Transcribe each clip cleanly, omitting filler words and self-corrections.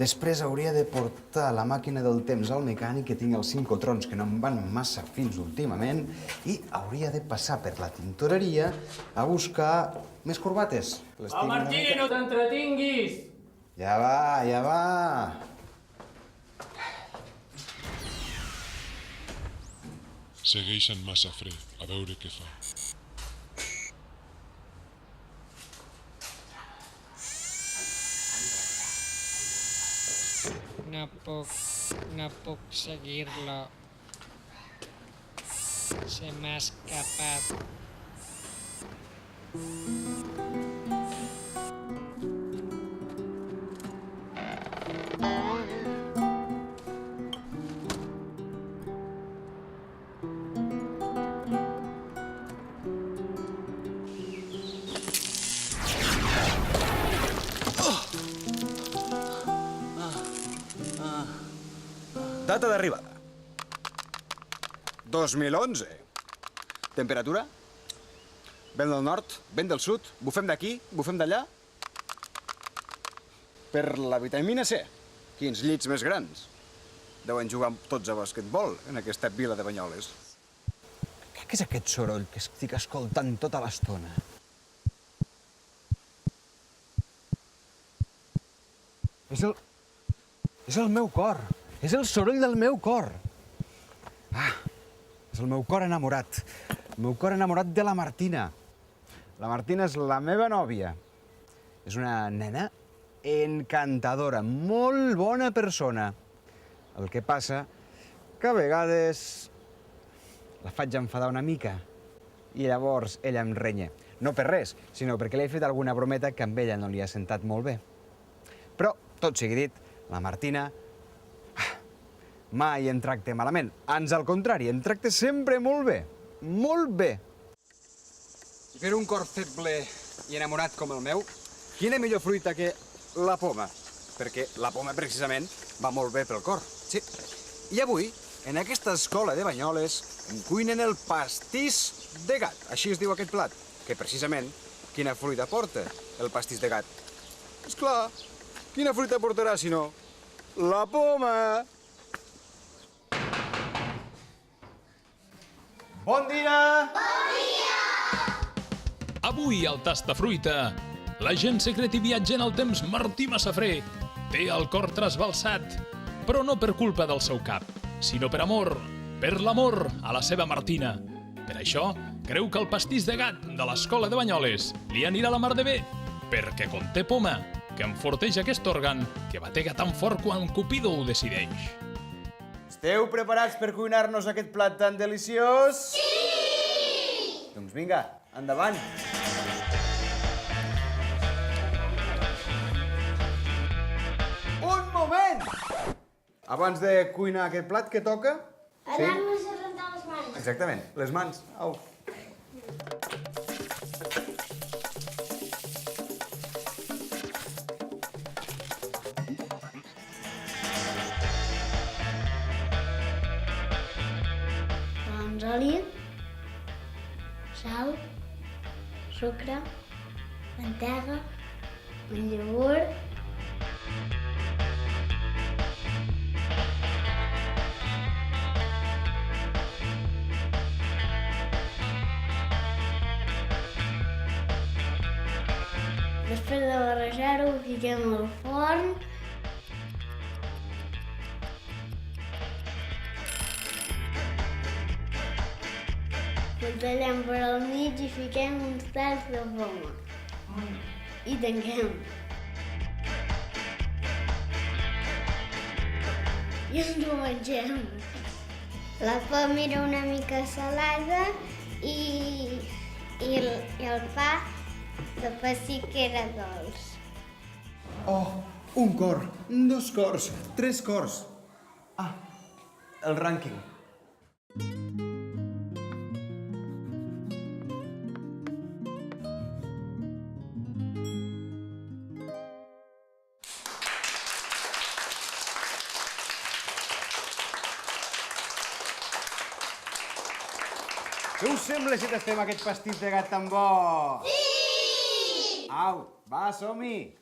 després hauria de portar la màquina del temps al mecànic, que tinc els cincotrons que no em van massa fins últimament, i hauria de passar per la tintoreria a buscar més corbates. Martí, no t'entretinguis! Ja va, ja va. Segueix en Massafre, a veure què fa. No puc seguir-lo. Se m'ha escapat. Data d'arribada. 2011. Temperatura? Vent del nord, vent del sud, bufem d'aquí, bufem d'allà. Per la vitamina C. Quins llits més grans. Deuen jugar tots a basquetbol en aquesta vila de Banyoles. Què és aquest soroll que estic escoltant tota l'estona? És el meu cor. És el soroll del meu cor. És el meu cor enamorat. El meu cor enamorat de la Martina. La Martina és la meva nòvia. És una nena encantadora, molt bona persona. El que passa que a vegades la faig enfadar una mica i llavors ella em renya. No per res, sinó perquè li he fet alguna brometa que amb ella no li ha sentat molt bé. Però, tot sigui dit, la Martina mai em tracta malament. Ans al contrari, em tracta sempre molt bé. Molt bé. Per un cor feble i enamorat com el meu, quina millor fruita que la poma? Perquè la poma, precisament, va molt bé pel cor. Sí. I avui, en aquesta escola de Banyoles, em cuinen el pastís de gat. Així es diu aquest plat. Que, precisament, quina fruita porta el pastís de gat? Esclar, quina fruita portarà, si no? La poma! Bon dia! Bon dia! Avui al Tastafruita, l'agent secret i viatger en el temps Martí Massafre té el cor trasbalsat, però no per culpa del seu cap, sinó per amor, per l'amor a la seva Martina. Per això, creu que el pastís de gat de l'escola de Banyoles li anirà a la mar de bé, perquè conté poma, que enforteix aquest òrgan que batega tan fort quan Cupido ho decideix. Esteu preparats per cuinar-nos aquest plat tan deliciós? Sí! Doncs vinga, endavant. Un moment! Abans de cuinar aquest plat, què toca? Anar-nos a rentar les mans. Exactament, les mans. Au. Oli, sal, sucre, mantega, un iogurt. Després de barrejar-ho, ho fiquem al forn. Ho tallem per al mig i fiquem uns talls de poma. I tanquem. I ens ho mengem. La poma era una mica salada i el pa sí que era dolç. Oh, un cor, dos cors, tres cors. Ah, el rànquing. Què us sembla si tastem aquest pastís de gat tan bo? Sí! Au, va, som-hi!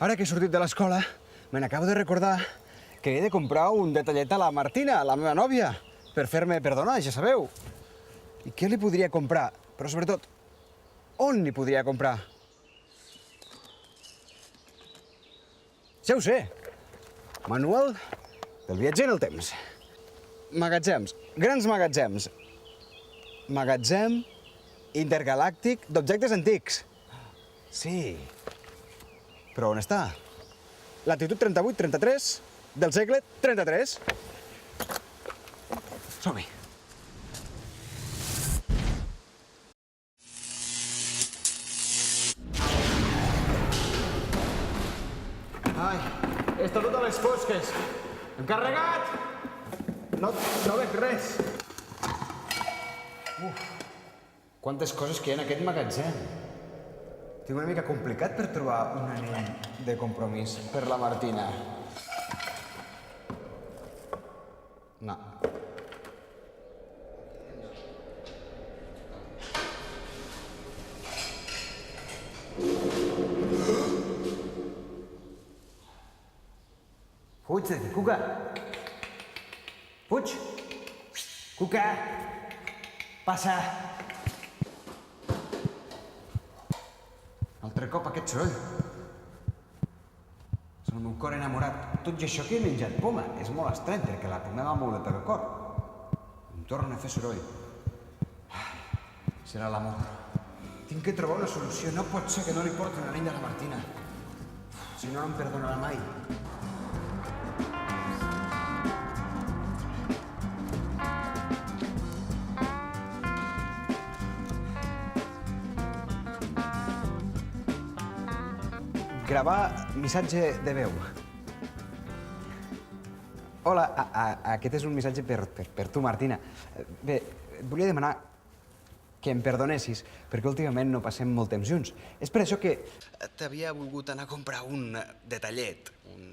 Ara que he sortit de l'escola, me n'acabo de recordar que he de comprar un detallet a la Martina, la meva nòvia, per fer-me perdonar, ja sabeu. I què li podria comprar? Però sobretot, on li podria comprar? Ja ho sé. Manual del viatger en el temps. Magatzems, grans magatzems. Magatzem intergalàctic d'objectes antics. Sí. Però on està? Latitud 38-33 del segle 33. Som-hi. Ai, està tot a les fosques. Hem carregat! No veig res. Quantes coses que hi ha en aquest magatzem. Tinc una mica complicat per trobar un anell de compromís per la Martina. No. Fuig d'aquí, Cuca! Fuig! Cuca! Passa! Altre cop aquest soroll. És el meu cor enamorat. Tot i això que he menjat poma. És molt estrany perquè la poma va molt per el cor. Em torna a fer soroll. Serà l'amor. Tinc que trobar una solució. No pot ser que no li porti un anell a la Martina. Si no, no em perdonarà mai. Gravar missatge de veu. Hola, aquest és un missatge per tu, Martina. Bé, et volia demanar que em perdonessis, perquè últimament no passem molt temps junts. És per això que t'havia volgut anar a comprar un detallet, un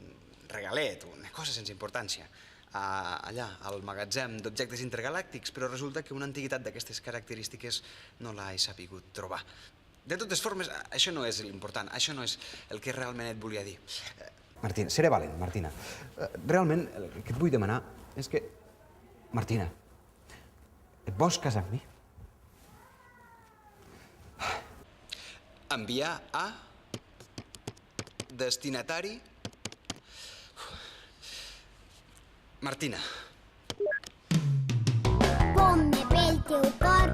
regalet, una cosa sense importància, allà, al magatzem d'objectes intergalàctics, però resulta que una antiguitat d'aquestes característiques no l'he sapigut trobar. De totes formes, això no és l'important, això no és el que realment et volia dir. Martina, seré valent, Martina. Realment, el que et vull demanar és que... Martina, et vols casar amb mi? Enviar a... destinatari... Martina. Ponme pel teu cor